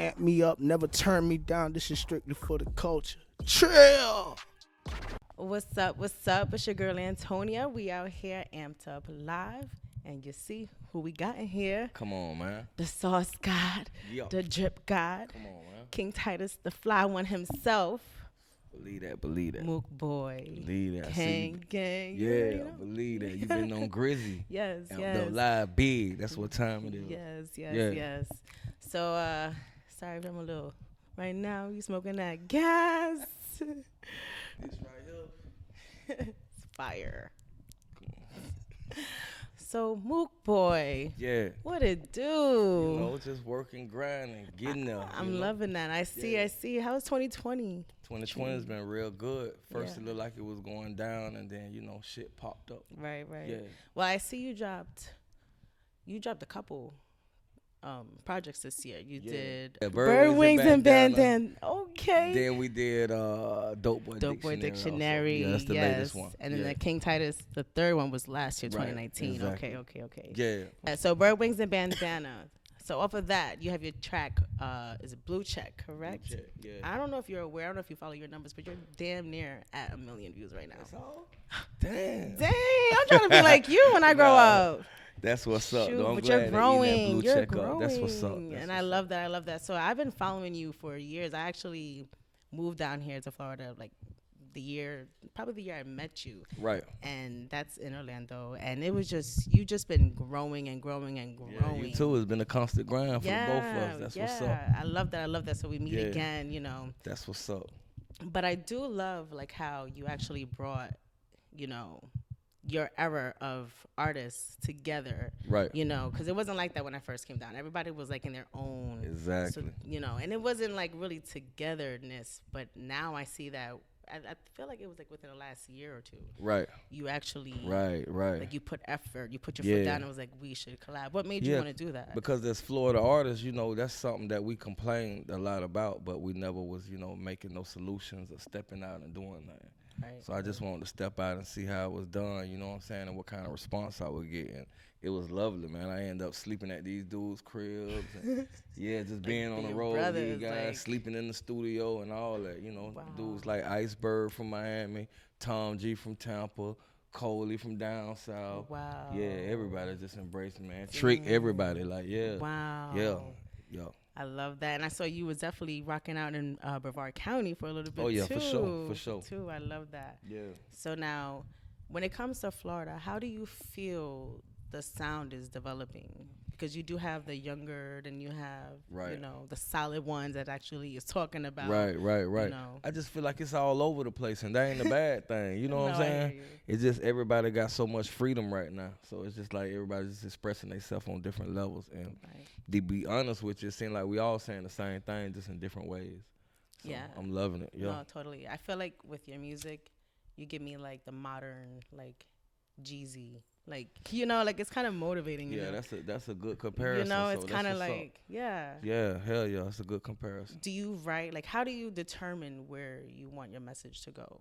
amp me up, never turn me down. This is strictly for the culture. Trill. What's up? What's up? It's your girl Antonia. We out here amped up live, and you see who we got in here. Come on, man. The sauce god, Yo. the drip god, Come on, man. King Titus, the fly one himself. Believe that, believe that. Mook Boy. Believe that. Gang. Yeah, believe that. You've been on Grizzy. Yes, Amped yes. up live big. That's what time it is. Yes. So, sorry if I'm a little. Right now, you smoking that gas. This right here. It's fire. So, Mook Boy. Yeah. What it do? You know, just working, grinding, getting there. I'm loving that. I see. How's 2020? 2020 has been real good. First, Yeah. it looked like it was going down, and then, shit popped up. Right. Yeah. Well, I see you dropped a couple projects this year. You did Bird Wings and Bandana. Bandana. Okay. Then we did Dope Boy Dictionary. Also. Yeah, that's the latest one. And then yeah. the King Titus, the third one was last year, Right, 2019. exactly. Okay. Yeah. So Bird Wings and Bandana. So off of that, you have your track, is it Blue Check, correct? Blue Check, yeah. I don't know if you're aware, I don't know if you follow your numbers, but you're damn near at 1 million views right now. That's all? Damn. Dang, I'm trying to be like you when I grow up. That's what's up. Shoot, Though. I'm but glad you're that growing. Blue You're check growing. Up. That's what's up. And I love that. So I've been following you for years. I actually moved down here to Florida like probably the year I met you. Right. And that's in Orlando. And it was you just been growing and growing. Yeah, you too. It's been a constant grind for the both of us. That's what's up. I love that. So we meet again, That's what's up. But I do love like how you actually brought, your era of artists together, Right. Because it wasn't like that when I first came down. Everybody was like in their own, Exactly. So, and it wasn't like really togetherness. But now I see that. I feel like it was like within the last year or two. Right. You actually, Right. like you put effort, you put your foot down, and was like, we should collab. What made you want to do that? Because as Florida artists, that's something that we complained a lot about, but we never was, making no solutions or stepping out and doing nothing. Right. So I just wanted to step out and see how it was done, you know what I'm saying, and what kind of response I would get. And it was lovely, man. I ended up sleeping at these dudes' cribs. And just being on the road with these guys, sleeping in the studio and all that, Wow. Dudes like Iceberg from Miami, Tom G from Tampa, Coley from down south. Wow. Yeah, everybody just embraced me, man. Trick everybody, Wow. Yeah. I love that. And I saw you was definitely rocking out in Brevard County for a little bit, Oh, yeah, too. for sure. Too. I love that. Yeah. So now, when it comes to Florida, how do you feel the sound is developing? Because you do have the younger, then you have, the solid ones that actually is talking about. Right. I just feel like it's all over the place, and that ain't a bad thing. You know what I'm saying? It's just everybody got so much freedom right now. So it's just like everybody's just expressing themselves on different levels. And to be honest with you, it seems like we all saying the same thing, just in different ways. So Yeah. I'm loving it. Yeah. No, totally. I feel like with your music, you give me like the modern, like Jeezy. Like, like it's kind of motivating. Yeah, that's a good comparison. It's kind of like, Yeah, hell yeah, it's a good comparison. Do you write, like, how do you determine where you want your message to go?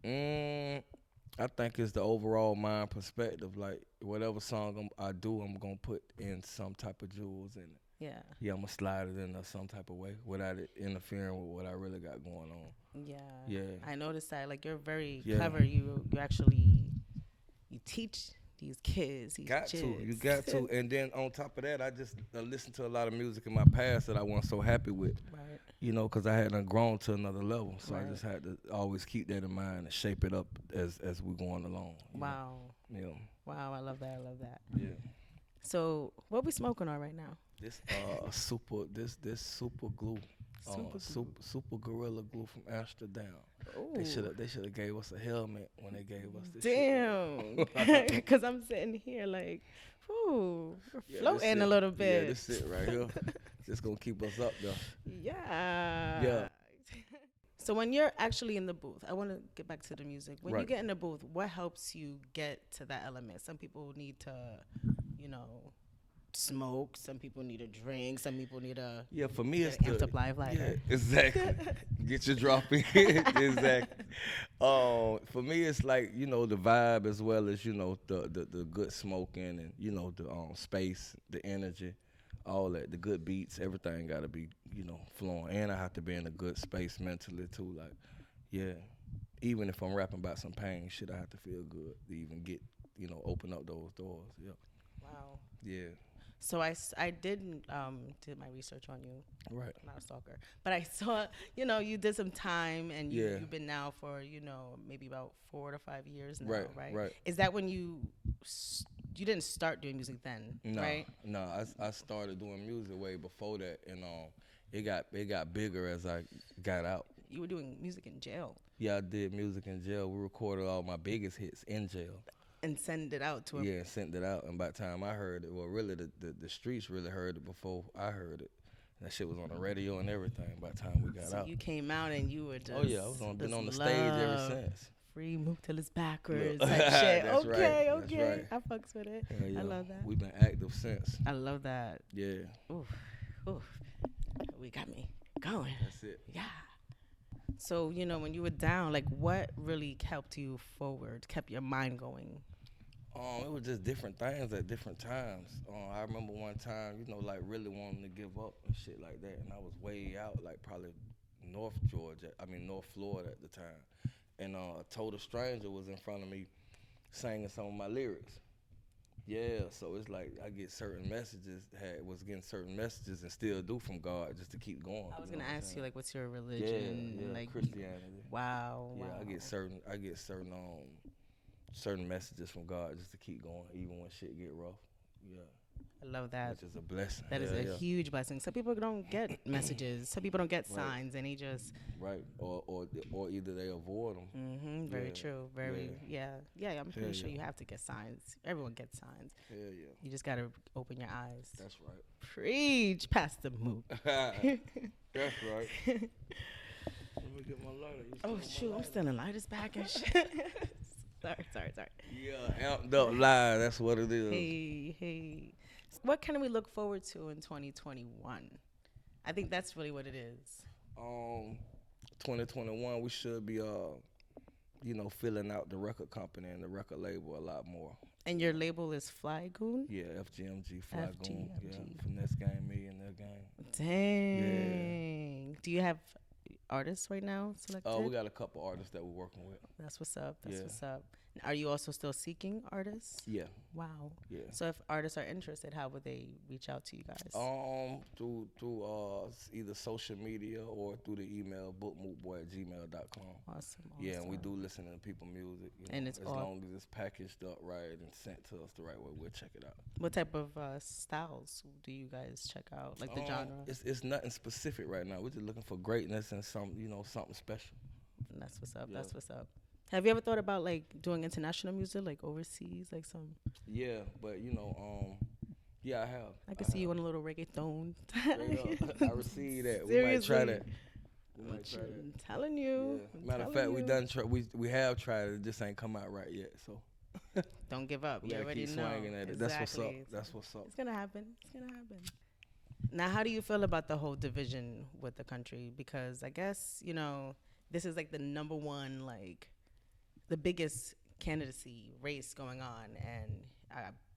I think it's the overall mind perspective. Like, whatever song I do, I'm going to put in some type of jewels in it. Yeah. Yeah, I'm going to slide it in some type of way without it interfering with what I really got going on. Yeah. Yeah. I noticed that. Like, you're very clever. You actually, you teach these kids, these You got to. And then on top of that, I just listened to a lot of music in my past that I wasn't so happy with. Right. Because I hadn't grown to another level. So I just had to always keep that in mind and shape it up as we're going along. Wow. Yeah. Wow, I love that. Yeah. So what we smoking on right now? This super glue. Super Gorilla Glue from Amsterdam. Ooh. They should have gave us a helmet when they gave us this. Damn. Because I'm sitting here like, ooh, we're floating a little bit. Yeah, this it right here. Just gonna keep us up though. Yeah. So when you're actually in the booth, I want to get back to the music. When you get in the booth, what helps you get to that element? Some people need to, smoke. Some people need a drink. Some people need a for me it's amped up live lighter. Yeah, exactly. Get your drop in. Exactly. For me it's like the vibe as well as the good smoking and the space, the energy. all that, the good beats, everything got to be, flowing. And I have to be in a good space mentally too. Like, yeah, even if I'm rapping about some pain, shit, I have to feel good to even get, open up those doors. Yep. Wow. Yeah. So I did my research on you. Right. I'm not a stalker, but I saw, you did some time, and you've been now for, maybe about 4 to 5 years now, right? Right. Is that when you didn't start doing music then, right? No, I started doing music way before that, and it got bigger as I got out. You were doing music in jail. Yeah, I did music in jail. We recorded all my biggest hits in jail. And send it out to him. Yeah, sent it out. And by the time I heard it, well, really, the streets really heard it before I heard it. That shit was on the radio and everything by the time we got out. So you came out and you were just... Oh, yeah, been on the stage ever since. Free Mook till it's backwards type shit. That's okay. Right. I fucks with it. Yeah. I love that. We've been active since. I love that. Yeah. Oof. We got me going. That's it. Yeah. So, when you were down, like, what really helped you forward, kept your mind going? It was just different things at different times. I remember one time, like really wanting to give up and shit like that, and I was way out, like probably North Florida at the time, and a total stranger was in front of me, singing some of my lyrics. Yeah, so it's like I get certain messages, was getting certain messages and still do from God just to keep going. I was gonna ask you, like, what's your religion? Yeah, like Christianity. Wow. Yeah, I get certain messages from God just to keep going, even when shit get rough. Yeah. I love that. Which is a blessing. That is a huge blessing. Some people don't get messages. Some people don't get signs, and they just... Right. Or either they avoid them. Mm-hmm. Very true. Yeah, I'm pretty sure you have to get signs. Everyone gets signs. Yeah. You just got to open your eyes. That's right. Preach, Pastor Mook. That's right. Let me get my lighter. Oh, shoot. I'm stealing lighters back and shit. Sorry. Yeah, amped up live. That's what it is. Hey. What can we look forward to in 2021? I think that's really what it is. 2021, we should be, filling out the record company and the record label a lot more. And your label is Fly Goon? Yeah, FGMG, Fly Goon. Yeah, Finesse Game, Millionaire Game. Dang. Yeah. Do you have artists right now selected? Oh, we got a couple artists that we're working with. That's what's up. Are you also still seeking artists? Yeah. Wow. Yeah. So if artists are interested, how would they reach out to you guys? Through either social media or through the email bookmookboy@gmail.com. Awesome. Yeah, and we do listen to people's music. And it's as long as it's packaged up right and sent to us the right way, we'll check it out. What type of styles do you guys check out? Like the genre? It's nothing specific right now. We're just looking for greatness and something special. And that's what's up. Yeah. That's what's up. Have you ever thought about like doing international music, like overseas, like some? Yeah, but yeah, I have. I can see you on a little reggaeton. I received that. Seriously? We might try that. I'm telling you. Yeah. Matter of fact, we have tried it. It just ain't come out right yet. So don't give up. You already keep know. Swinging at it. Exactly. That's what's up. It's gonna happen. Now, how do you feel about the whole division with the country? Because I guess this is like the number one, like the biggest candidacy race going on, and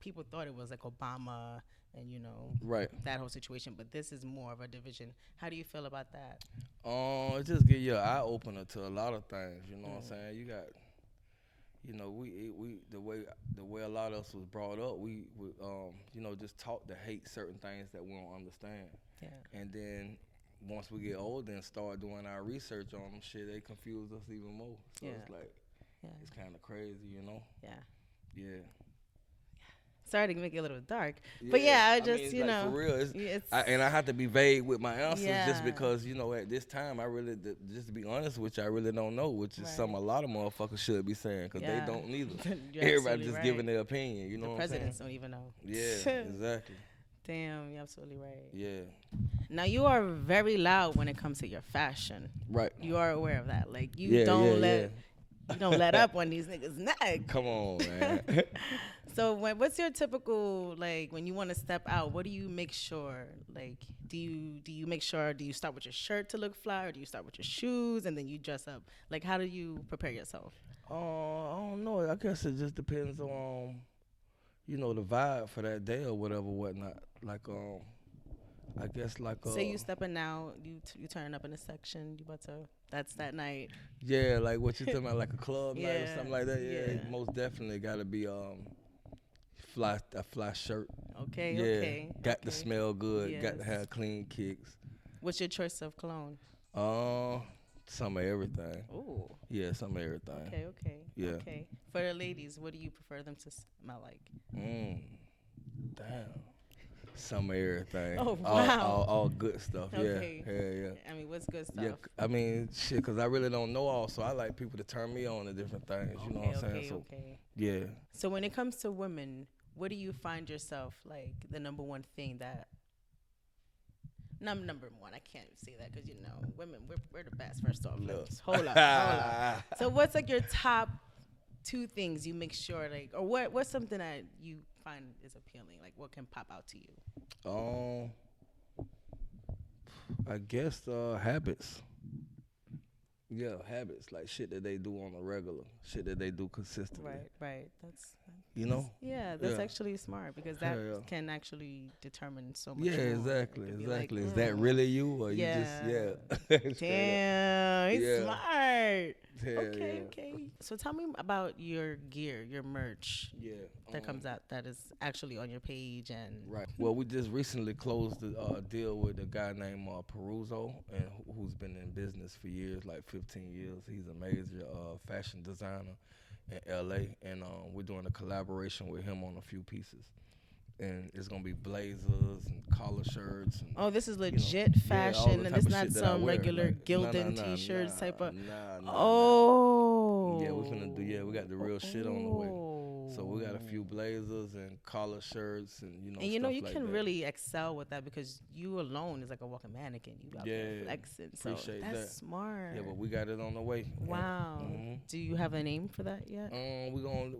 people thought it was like Obama and right, that whole situation, but this is more of a division. How do you feel about that? It just give you an eye opener to a lot of things. You know what I'm saying? You got, we the way a lot of us was brought up, we just taught to hate certain things that we don't understand. Yeah. And then once we get older and start doing our research on them, shit, they confuse us even more. So it's like, it's kind of crazy, Yeah. Yeah. Sorry to make it a little dark, but I just, for real, and I have to be vague with my answers just because, at this time, I really, just to be honest with you, I really don't know, which is something a lot of motherfuckers should be saying, because they don't neither. Everybody just giving their opinion, you know what I'm saying? The presidents don't even know. Yeah, exactly. Damn, you're absolutely right. Yeah. Now, you are very loud when it comes to your fashion. Right. You are aware of that. Like, you don't let up on these niggas' neck. Come on, man. So what's your typical, like, when you want to step out, what do you make sure? Like, do you make sure, do you start with your shirt to look fly, or do you start with your shoes and then you dress up? Like, how do you prepare yourself? I don't know. I guess it just depends on, the vibe for that day or whatnot. Like, I guess like Say you stepping out, you turning up in a section, you about to. That's that night. Yeah, like what you talking about, like a club night or something like that. Yeah. Most definitely got to be a fly shirt. Okay. Yeah, Okay. got to smell good. Yes. Got to have clean kicks. What's your choice of cologne? Some of everything. Ooh. Yeah, some of everything. Okay. Yeah. Okay. For the ladies, what do you prefer them to smell like? Damn. Some of everything. Oh, wow. All good stuff. Okay. Yeah. I mean, what's good stuff? Yeah, I mean, shit, because I really don't know all, so I like people to turn me on to different things. You know what I'm saying? So, yeah. So when it comes to women, what do you find yourself like the number one thing that? Number one, I can't say that because women, we're the best. First off, hold up. So what's like your top two things you make sure like, or what's something that you find is appealing? Like what can pop out to you? I guess habits. Yeah, habits, like shit that they do on a regular, shit that they do consistently. Right. That's That's actually smart because that can actually determine so much. Yeah, exactly. Like, is that really you or you just Damn, he's smart. Hell Okay. So tell me about your gear, your merch. Yeah. That comes out that is actually on your page and. Right. Well, we just recently closed the deal with a guy named Peruso, and who's been in business for years, like 15 years. He's a major fashion designer in LA, and we're doing a collaboration with him on a few pieces. And it's gonna be blazers and collar shirts. And, this is legit fashion, and it's not some regular Gildan T-shirts type of. Yeah, we're finna do. Yeah, we got the real shit on the way. So we got a few blazers and collar shirts and And stuff you like can that. really excel with that because you alone is like a walking mannequin. You out there flexing. So appreciate that's that. smart. Yeah, but we got it on the way. Wow. Do you have a name for that yet? We're gonna.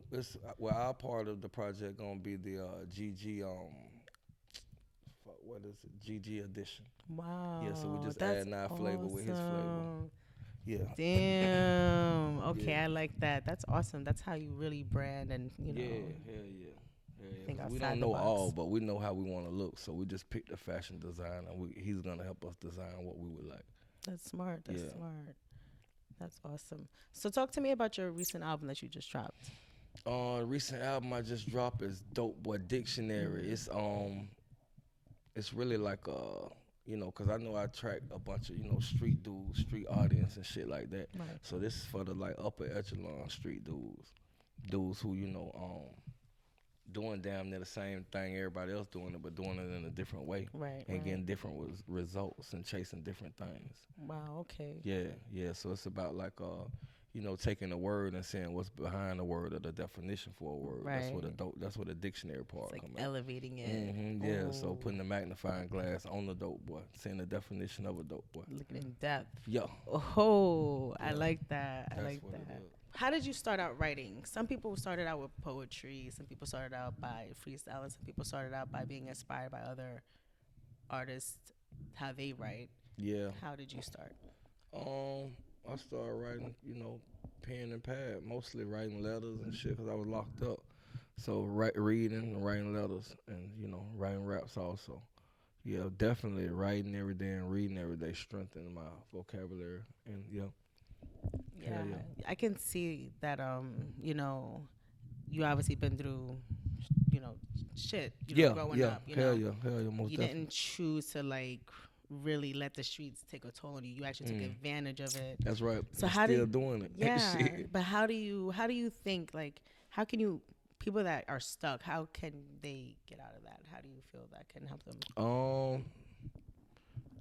Our part of the project gonna be the GG. What is it? GG edition. Wow. Yeah, so we just adding our flavor with his flavor. Yeah. Damn. Okay, I like that. That's awesome. That's how you really brand and Yeah, hell yeah. Think We don't know all, but we know how we want to look. So we just picked a fashion designer. He's gonna help us design what we would like. That's smart. Smart. That's awesome. So talk to me about your recent album that you just dropped. Recent album I just dropped is Dope Boy Dictionary. It's really like because I know I track a bunch of street dudes, street audience and shit like that. Right. So this is for the like upper echelon street dudes who doing damn near the same thing everybody else doing it, but doing it in a different way. Right. And getting different results and chasing different things. Wow. Okay. Yeah. So it's about like taking a word and saying what's behind the word or the definition for a word. Right. That's what the dictionary part it's like comes elevating it. Yeah. So putting the magnifying glass on the dope boy, saying the definition of a dope boy. Looking in depth. Yeah. I like that. That's I like what that. it is. How did you start out writing? Some people started out with poetry. Some people started out by freestyling. Some people started out by being inspired by other artists, how they write. Yeah. How did you start? I started writing, pen and pad, mostly writing letters and shit because I was locked up. So reading and writing letters and, writing raps also. Yeah, definitely writing every day and reading every day, strengthening my vocabulary. And, yeah. I can see that, you obviously been through, shit, growing up. Hell yeah, most you definitely. didn't choose to, like, really let the streets take a toll on you. You actually took advantage of it. That's right. So I'm still doing it. Yeah. But how do you think, like, how can people that are stuck, how can they get out of that? How do you feel that can help them?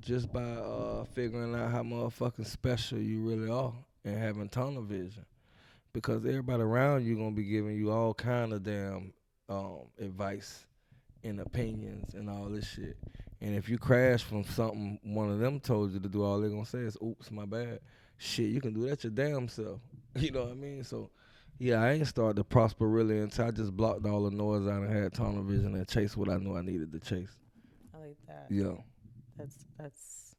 Just by figuring out how motherfucking special you really are and having tunnel vision. Because everybody around you gonna be giving you all kind of damn advice and opinions and all this shit. And if you crash from something one of them told you to do, all they're gonna say is, oops, my bad. Shit, you can do that your damn self. You know what I mean? So, yeah, I ain't started to prosper really until I just blocked all the noise out and had tunnel vision and chased what I knew I needed to chase. I like that. Yeah. That's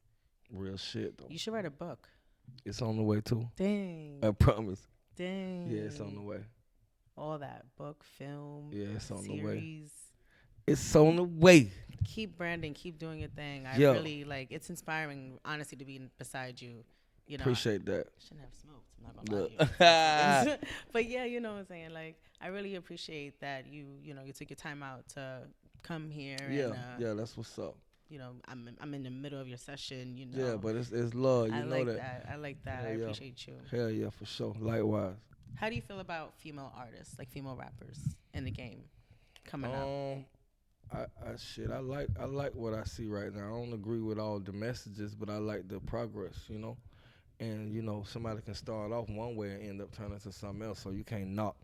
real shit, though. You should write a book. It's on the way, too. Dang. I promise. Dang. Yeah, it's on the way. All that. Book, film, yeah, it's on series. the way. It's on the way. Keep branding, keep doing your thing. I Yo. really like. It's inspiring, honestly, to be beside you. You know, Appreciate that. Shouldn't have smoked. I'm not gonna lie to you. But yeah, you know what I'm saying. Like, I really appreciate that you took your time out to come here. Yeah, and, that's what's up. You know, I'm in the middle of your session. You know. Yeah, but it's love. I You know like that. I like that. Hell I yeah. appreciate you. Hell yeah, for sure. Likewise. How do you feel about female artists, like female rappers in the game coming up? I like what I see right now. I don't agree with all the messages, but I like the progress, you know. And somebody can start off one way and end up turning into something else. So you can't knock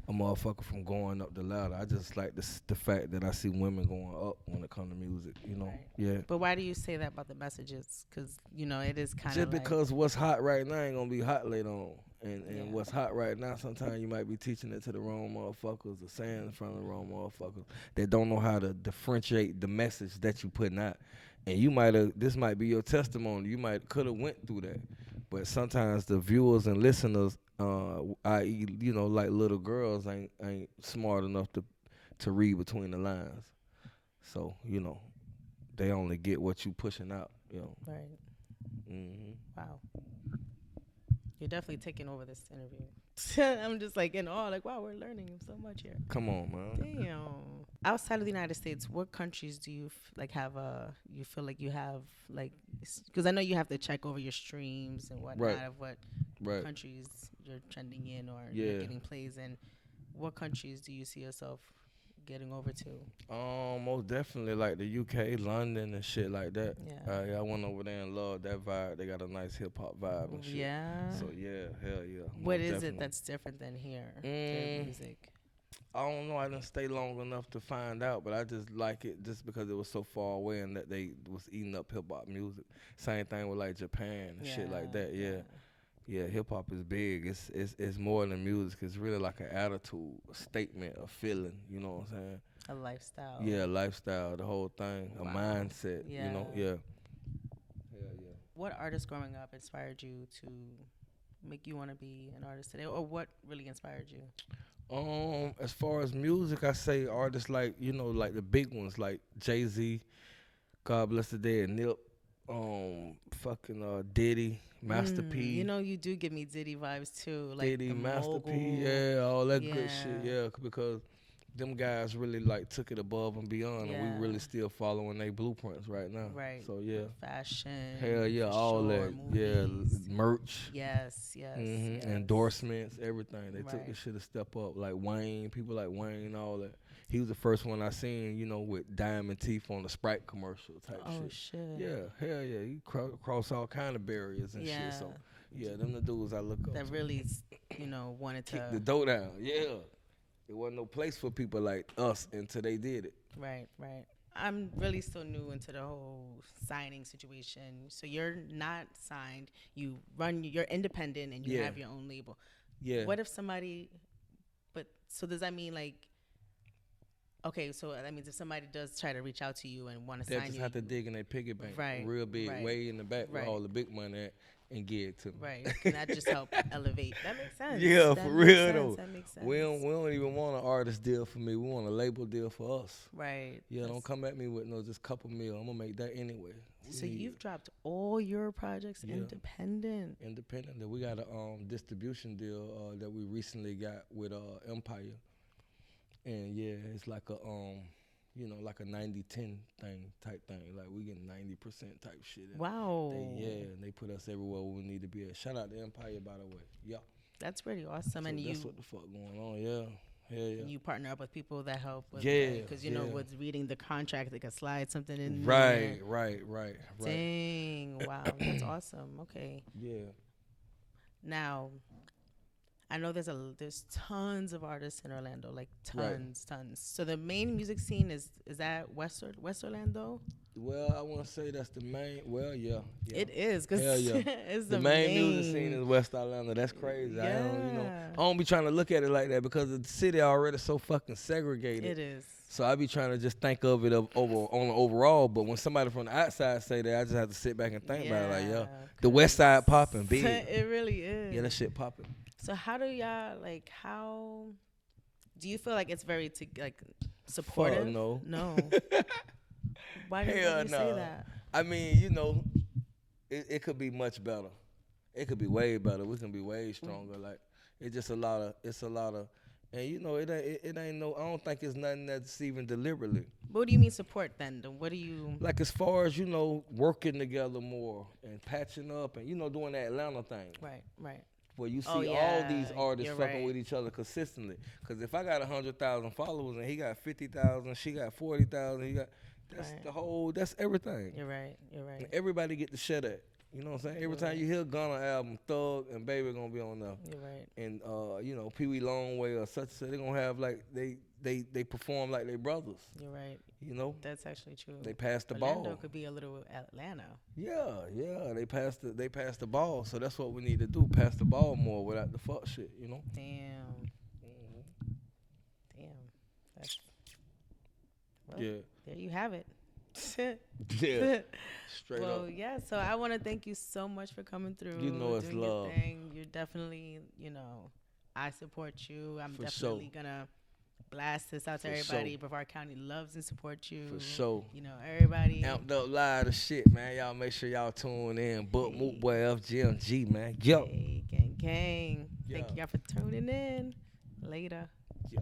a motherfucker from going up the ladder. I just like the fact that I see women going up when it comes to music, you know. Right. Yeah. But why do you say that about the messages? Because it is kind of just because what's hot right now ain't gonna be hot later on. And what's hot right now, sometimes you might be teaching it to the wrong motherfuckers or saying in front of the wrong motherfuckers that don't know how to differentiate the message that you putting out. And this might be your testimony. You could have went through that. But sometimes the viewers and listeners, i.e., like little girls, ain't smart enough to read between the lines. So, they only get what you pushing out, Right. Mm-hmm. Wow. You're definitely taking over this interview. I'm just like in awe, like, wow, we're learning so much here. Come on, man. Damn. Outside of the United States, what countries do you you feel like you have, like, because I know you have to check over your streams and whatnot Right. of what Right. countries you're trending in or you're getting plays in. What countries do you see yourself getting over to? Most definitely like the UK, London, and shit like that. Yeah. I went over there and loved that vibe. They got a nice hip hop vibe and shit. Yeah. So yeah, hell yeah. What most is definitely. it that's different than here? Their music. I don't know. I didn't stay long enough to find out, but I just like it just because it was so far away and that they was eating up hip hop music. Same thing with like Japan and shit like that. Yeah, hip hop is big. It's more than music. It's really like an attitude, a statement, a feeling. You know what I'm saying? A lifestyle. Yeah, lifestyle, the whole thing, Wow. a mindset. Yeah. You know, yeah. Hell yeah. What artist growing up inspired you to make you want to be an artist today, or what really inspired you? As far as music, I say artists like like the big ones like Jay-Z, God bless the dead, Nip, Diddy, Master P. You do give me Diddy vibes too, like Diddy, the Master mogul. P, yeah, all that good shit, yeah, because them guys really like took it above and beyond, and we really still following their blueprints right now. Right. So yeah. Fashion. Hell yeah, all that. Movies. Yeah, merch. Yes. Yes. Endorsements, everything. They took this shit a step up. Like Wayne, people like Wayne, all that. He was the first one I seen, with diamond teeth on the Sprite commercial type shit. Oh shit. Yeah, hell yeah. He cross all kind of barriers and shit. So yeah, them the dudes I look up that to. really, wanted to kick the dough down. Yeah. There wasn't no place for people like us until they did it. Right. I'm really still new into the whole signing situation. So you're not signed. You're independent and you have your own label. Yeah. What if somebody, so does that mean like, okay, so that means if somebody does try to reach out to you and want to sign you. They just have to dig in their piggy bank. Right. Real big, way in the back with all the big money at. And give it to me. Right. And that just help elevate. That makes sense. Yeah, that for real though. That makes sense. We don't even want an artist deal for me. We want a label deal for us. Right. Yeah, don't come at me with just couple mil. I'm gonna make that anyway. So you've dropped all your projects independent. Independently. We got a distribution deal that we recently got with Empire. And yeah, it's like a like a 90-10 type thing. Like we get 90% type shit. Wow. And they put us everywhere we need to be at. Shout out to Empire, by the way. Yeah. That's pretty awesome. So and that's what the fuck going on. Yeah. Hell yeah. And you partner up with people that help with because with reading the contract, they could slide something in there. Right. Dang, wow. That's awesome. Okay. Yeah. Now, I know there's tons of artists in Orlando, like tons. So the main music scene is that West Orlando? Well, I want to say that's the main. Well, yeah. It is, cause it's the main music scene is West Orlando. That's crazy. Yeah. I don't be trying to look at it like that because the city already so fucking segregated. It is. So I be trying to just think of it on the overall. But when somebody from the outside say that, I just have to sit back and think about it. Like, the West Side popping big. It really is. Yeah, that shit popping. So how do y'all Do you feel like it's very supportive? No. Why do you say that? I mean, you know, it could be much better. It could be way better. We can be way stronger. Like it's just a lot of, and you know, it ain't no. I don't think it's nothing that's even deliberately. What do you mean support then? What do you like as far as, you know, working together more and patching up and, you know, doing that Atlanta thing. Right. Where you see all these artists fucking with each other consistently. Because if I got 100,000 followers and he got 50,000, she got 40,000, that's everything. You're right. And everybody get to share that. You know what I'm saying? Every time you hear Gunna album, Thug and Baby gonna be on there. You're right. And you know, Pee Wee Longway or such, they're gonna have like they perform like they brothers. You're right. You know? That's actually true. They pass the Orlando ball. Could be a little Atlanta. Yeah. They pass the ball. So that's what we need to do. Pass the ball more without the fuck shit, you know? Damn. That's there you have it. Yeah. Straight up. Well, yeah, so I want to thank you so much for coming through. You know it's love. You're definitely, you know, I support you. I'm For definitely sure. gonna blast this out to For everybody. sure. Brevard County loves and supports you. For sure. You know, everybody. Amped up live the shit, man. Y'all make sure y'all tune in. Book Mook Boy FGMG, man. Yo. Hey, gang. Yeah. Thank y'all for tuning in. Later. Yeah.